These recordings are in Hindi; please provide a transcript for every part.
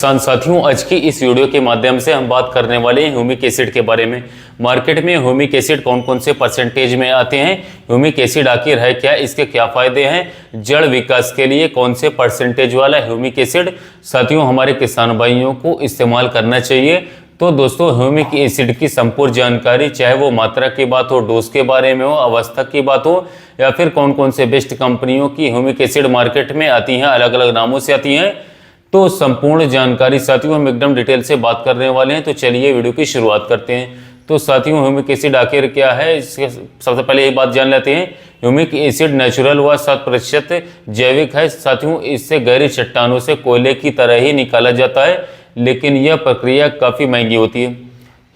साथियों, आज की इस वीडियो के माध्यम से हम बात करने वाले हैं ह्यूमिक एसिड के बारे में। मार्केट में ह्यूमिक एसिड कौन कौन से परसेंटेज में आते हैं, ह्यूमिक एसिड आखिर है क्या, इसके क्या फायदे हैं, जड़ विकास के लिए कौन से परसेंटेज वाला ह्यूमिक एसिड साथियों हमारे किसान भाइयों को इस्तेमाल करना चाहिए। तो दोस्तों, ह्यूमिक एसिड की संपूर्ण जानकारी, चाहे वो मात्रा की बात हो, डोज के बारे में हो, अवस्था की बात हो, या फिर कौन कौन से बेस्ट कंपनियों की ह्यूमिक एसिड मार्केट में आती हैं, अलग अलग नामों से आती हैं, तो संपूर्ण जानकारी साथियों हम एकदम डिटेल से बात करने वाले हैं। तो चलिए वीडियो की शुरुआत करते हैं। तो साथियों, ह्यूमिक एसिड आखिर क्या है, इसके सबसे पहले ये बात जान लेते हैं। ह्यूमिक एसिड नेचुरल व 7% जैविक है साथियों। इससे गहरी चट्टानों से कोयले की तरह ही निकाला जाता है, लेकिन यह प्रक्रिया काफ़ी महंगी होती है।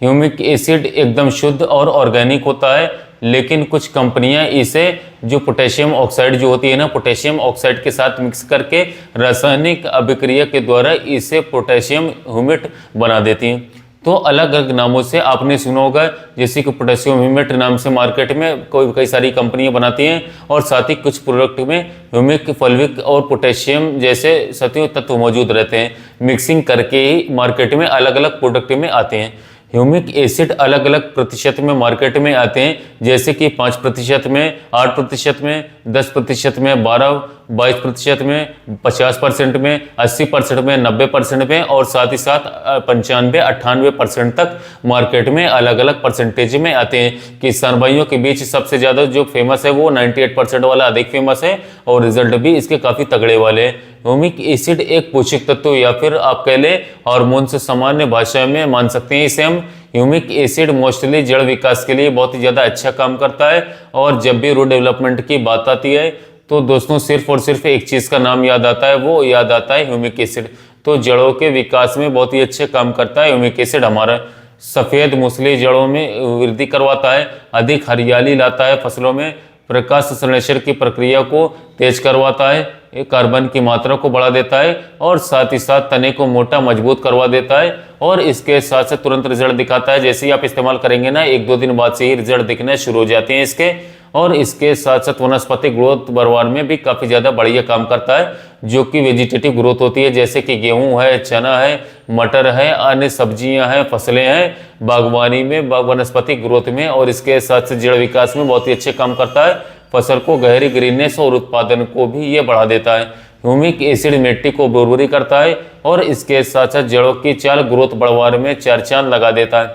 ह्यूमिक एसिड एकदम शुद्ध और ऑर्गेनिक होता है, लेकिन कुछ कंपनियां इसे जो पोटेशियम ऑक्साइड जो होती है ना, पोटेशियम ऑक्साइड के साथ मिक्स करके रासायनिक अभिक्रिया के द्वारा इसे पोटेशियम ह्यूमेट बना देती हैं। तो अलग अलग नामों से आपने सुना होगा, जैसे कि पोटेशियम ह्यूमेट नाम से मार्केट में कई सारी कंपनियां बनाती हैं, और साथ ही कुछ प्रोडक्ट में ह्यूमिक, फल्विक और पोटेशियम जैसे साथियों तत्व मौजूद रहते हैं। मिक्सिंग करके ही मार्केट में अलग अलग प्रोडक्ट में आते हैं। ह्यूमिक एसिड अलग अलग प्रतिशत में मार्केट में आते हैं, जैसे कि 5% में, 8% में, 10% में, 12-22% में, 50% में, 80% में, 90% में, और साथ ही साथ 95-98% तक मार्केट में अलग अलग परसेंटेज में आते हैं। किसान भाइयों के बीच सबसे ज़्यादा जो फेमस है वो 98% वाला अधिक फेमस है, और रिजल्ट भी इसके काफ़ी तगड़े वाले हैं। ह्यूमिक एसिड एक पोषक तत्व या फिर आप कह लें हार्मोन से सामान्य भाषा में मान सकते हैं इसे हम। ह्यूमिक एसिड मोस्टली जड़ विकास के लिए बहुत ही ज़्यादा अच्छा काम करता है, और जब भी रूट डेवलपमेंट की बात आती है तो दोस्तों सिर्फ और सिर्फ एक चीज़ का नाम याद आता है, वो याद आता है ह्यूमिक एसिड। तो जड़ों के विकास में बहुत ही अच्छे काम करता है ह्यूमिक एसिड हमारा। सफ़ेद मूसली जड़ों में वृद्धि करवाता है, अधिक हरियाली लाता है फसलों में, प्रकाश संश्लेषण की प्रक्रिया को तेज करवाता है, कार्बन की मात्रा को बढ़ा देता है, और साथ ही साथ तने को मोटा मजबूत करवा देता है, और इसके साथ साथ तुरंत रिजल्ट दिखाता है। जैसे ही आप इस्तेमाल करेंगे ना, 1-2 दिन बाद से ही रिजल्ट दिखने शुरू हो जाते हैं इसके। और इसके साथ साथ वनस्पति ग्रोथ बढ़वाने में भी काफ़ी ज़्यादा बढ़िया काम करता है, जो कि वेजिटेटिव ग्रोथ होती है, जैसे कि गेहूँ है, चना है, मटर है, अन्य सब्जियां हैं, फसलें हैं, बागवानी में, वनस्पति ग्रोथ में, और इसके साथ साथ जड़ विकास में बहुत ही अच्छे काम करता है। फसल को गहरी ग्रीननेस और उत्पादन को भी ये बढ़ा देता है। ह्यूमिक एसिड मिट्टी को भुरभुरी करता है, और इसके साथ साथ जड़ों की चाल ग्रोथ बढ़वाने में 4 चांद लगा देता है।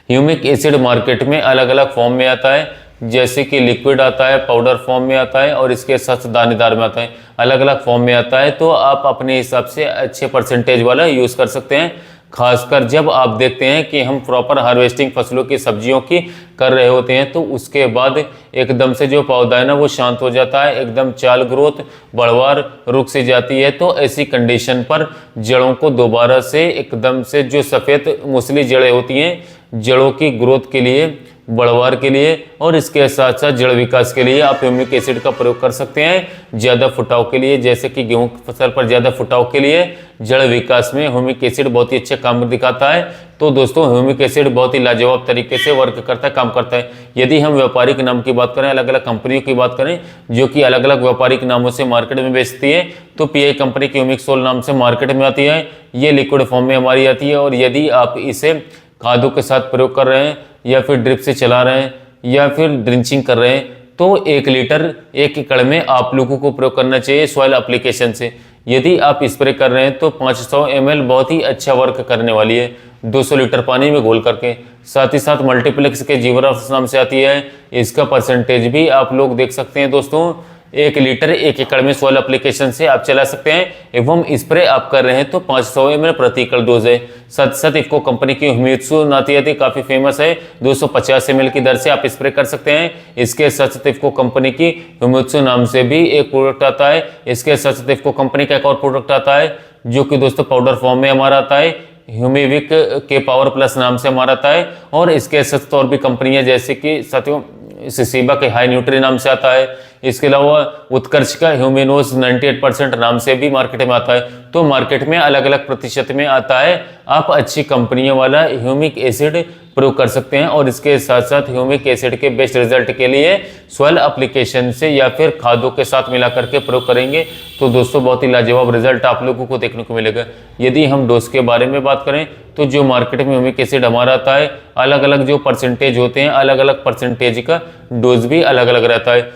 ह्यूमिक एसिड मार्केट में अलग अलग फॉर्म में आता है, जैसे कि लिक्विड आता है, पाउडर फॉर्म में आता है, और इसके साथ दानेदार में आता है। अलग अलग फॉर्म में आता है, तो आप अपने हिसाब से अच्छे परसेंटेज वाला यूज़ कर सकते हैं। खासकर जब आप देखते हैं कि हम प्रॉपर हार्वेस्टिंग फसलों की, सब्जियों की कर रहे होते हैं, तो उसके बाद एकदम से जो पौधा है ना वो शांत हो जाता है, एकदम चाल ग्रोथ बढ़वार रुक सी जाती है। तो ऐसी कंडीशन पर जड़ों को दोबारा से एकदम से जो सफ़ेद मूसली जड़ें होती हैं, जड़ों की ग्रोथ के लिए, बढ़वार के लिए, और इसके साथ साथ जड़ विकास के लिए आप ह्यूमिक एसिड का प्रयोग कर सकते हैं। ज़्यादा फुटाव के लिए, जैसे कि गेहूं की फसल पर ज़्यादा फुटाव के लिए, जड़ विकास में ह्यूमिक एसिड बहुत ही अच्छे काम दिखाता है। तो दोस्तों, ह्यूमिक एसिड बहुत ही लाजवाब तरीके से वर्क करता है, काम करता है। यदि हम व्यापारिक नाम की बात करें, अलग अलग कंपनियों की बात करें जो कि अलग अलग व्यापारिक नामों से मार्केट में बेचती है, तो पीआई कंपनी की ह्यूमिक सोल नाम से मार्केट में आती है। ये लिक्विड फॉर्म में हमारी आती है, और यदि आप इसे खादों के साथ प्रयोग कर रहे हैं, या फिर ड्रिप से चला रहे हैं, या फिर ड्रिंचिंग कर रहे हैं, तो 1 लीटर 1 एकड़ में आप लोगों को प्रयोग करना चाहिए सॉइल एप्लीकेशन से। यदि आप स्प्रे कर रहे हैं तो 500 ml बहुत ही अच्छा वर्क करने वाली है, 200 लीटर पानी में घोल करके। साथ ही साथ मल्टीप्लेक्स के जीवरस नाम से आती है, इसका परसेंटेज भी आप लोग देख सकते हैं दोस्तों। 1 लीटर 1 एकड़ में सॉइल एप्लीकेशन से आप चला सकते हैं, एवं स्प्रे आप कर रहे हैं तो 500 ml प्रति एकड़ डोज है। साथ साथ इफको कंपनी की ह्यूमिट्सु नाती आती काफ़ी फेमस है, 250 ml की दर से आप स्प्रे कर सकते हैं। इसके साथ साथ इफको कंपनी की ह्यूमिट्सु नाम से भी एक प्रोडक्ट आता है। इसके साथ साथ इफको कंपनी का एक और प्रोडक्ट आता है, जो कि दोस्तों पाउडर फॉर्म में हमारा आता है, ह्यूमिविक के पावर प्लस नाम से हमारा आता है। और इसके साथ और भी कंपनियां, जैसे कि साथियों सिसीबा के हाई न्यूट्री नाम से आता है। इसके अलावा उत्कर्ष का ह्यूमिनोस 98% नाम से भी मार्केट में आता है। तो मार्केट में अलग अलग प्रतिशत में आता है। आप अच्छी कंपनियों वाला ह्यूमिक एसिड प्रयोग कर सकते हैं। और इसके साथ साथ ह्यूमिक एसिड के बेस्ट रिजल्ट के लिए सॉइल एप्लीकेशन से या फिर खादों के साथ मिला करके प्रयोग करेंगे तो दोस्तों बहुत ही लाजवाब रिजल्ट आप लोगों को देखने को मिलेगा। यदि हम डोज के बारे में बात करें तो जो मार्केट में ह्यूमिक एसिड हमारा आता है, अलग अलग जो परसेंटेज होते हैं, अलग अलग परसेंटेज का डोज भी अलग अलग रहता है।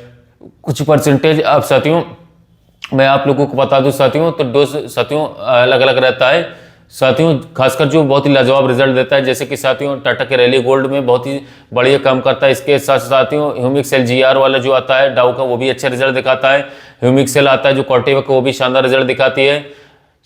कुछ परसेंटेज आप साथियों मैं आप लोगों को बता दूं साथियों, तो डोज साथियों अलग अलग रहता है साथियों। खासकर जो बहुत ही लाजवाब रिजल्ट देता है, जैसे कि साथियों टाटा के रैली गोल्ड में बहुत ही बढ़िया काम करता है। इसके साथ साथियों ह्यूमिक सेल GR वाला जो आता है डाउ का, वो भी अच्छा रिजल्ट दिखाता है। ह्यूमिक सेल आता है जो कॉर्टेवा का, वो भी शानदार रिजल्ट दिखाती है।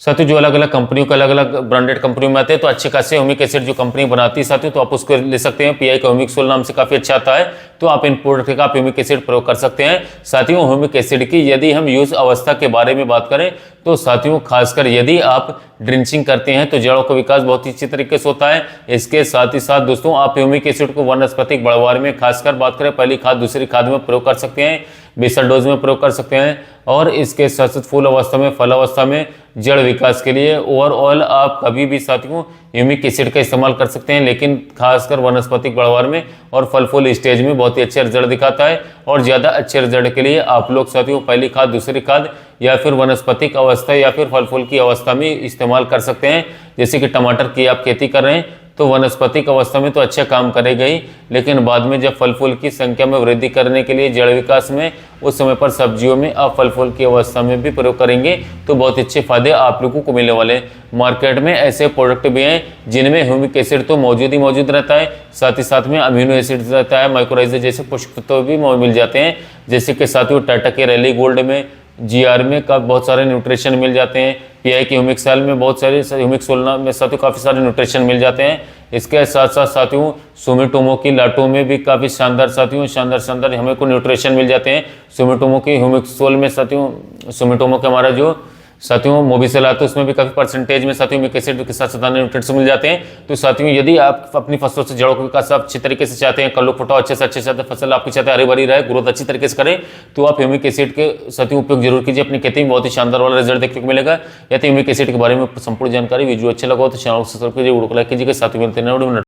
साथियों जो अलग अलग कंपनियों के अलग अलग ब्रांडेड कंपनियों में आते हैं तो अच्छे खासे ह्यूमिक एसिड जो कंपनी बनाती है साथियों, तो आप उसको ले सकते हैं। PI का ह्यूमिक सोल नाम से काफी अच्छा आता है, तो आप इन प्रोडक्ट का आप ह्यूमिक एसिड प्रयोग कर सकते हैं। साथियों ह्यूमिक एसिड की यदि हम यूज अवस्था के बारे में बात करें तो साथियों खासकर यदि आप ड्रिंचिंग करते हैं तो जड़ों का विकास बहुत ही अच्छी तरीके से होता है। इसके साथ ही साथ दोस्तों आप ह्यूमिक एसिड को वनस्पतिक बढ़वार में खासकर बात करें, पहली खाद दूसरी खाद में प्रयोग कर सकते हैं, बेसल डोज में प्रयोग कर सकते हैं। और इसके साथ साथ फूल अवस्था में, फल अवस्था में, जड़ विकास के लिए ओवरऑल आप कभी भी साथियों ह्यूमिक एसिड का इस्तेमाल कर सकते हैं, लेकिन खासकर वनस्पतिक बढ़वार में और फल फूल स्टेज में बहुत ही अच्छे रिजल्ट दिखाता है। और ज़्यादा अच्छे रिजल्ट के लिए आप लोग साथियों पहली खाद दूसरी खाद या फिर वनस्पतिक अवस्था या फिर फल फूल की अवस्था में इस्तेमाल कर सकते हैं। जैसे कि टमाटर की आप खेती कर रहे हैं तो वनस्पतिक अवस्था में तो अच्छा काम करेगा ही, लेकिन बाद में जब फल फूल की संख्या में वृद्धि करने के लिए जड़ विकास में, उस समय पर सब्जियों में आप फल फूल की अवस्था में भी प्रयोग करेंगे तो बहुत अच्छे फायदे आप लोगों को मिलने वाले हैं। मार्केट में ऐसे प्रोडक्ट भी हैं जिनमें ह्यूमिक एसिड तो मौजूद ही मौजूद रहता है, साथ ही साथ में अमीनो एसिड रहता है, माइक्रोराइजर जैसे पोषक तत्व भी मिल जाते हैं। जैसे कि साथियों टाटा के रैली गोल्ड में, GR में का बहुत सारे न्यूट्रिशन मिल जाते हैं। PI के ह्यूमिक सेल में बहुत सारे, ह्यूमिक सोलना में साथियों काफ़ी सारे न्यूट्रिशन मिल जाते हैं। इसके साथ साथ साथियों सुमिटोमो की लाटो में भी काफ़ी शानदार साथियों शानदार हमें को न्यूट्रिशन मिल जाते हैं। सुमिटोमो की ह्यूमिक सोल में साथियों, सुमिटोमो का हमारा जो साथियों मोबिसेल आता है उसमें भी काफी परसेंटेज में साथियों ह्यूमिक एसिड के साथ साथ न्यूट्रिएंट्स मिल जाते हैं। तो साथियों यदि आप अपनी फसलों से जड़ों का विकास आप अच्छे तरीके से चाहते हैं, कल्लू फुटाव अच्छे से फसल आपकी चाहते हैं हरी भरी रहे, ग्रोथ अच्छी तरीके से करें, तो आप ह्यूमिक एसिड के साथियों उपयोग जरूर कीजिए। अपनी खेती में बहुत ही शानदार वाला रिजल्ट देखने को मिलेगा। या तो ह्यूमिक एसिड के बारे में संपूर्ण जानकारी वीडियो अच्छा लगा तो चैनल को सब्सक्राइब कीजिए, वीडियो को लाइक कीजिएगा, साथ ही मिलते हैं।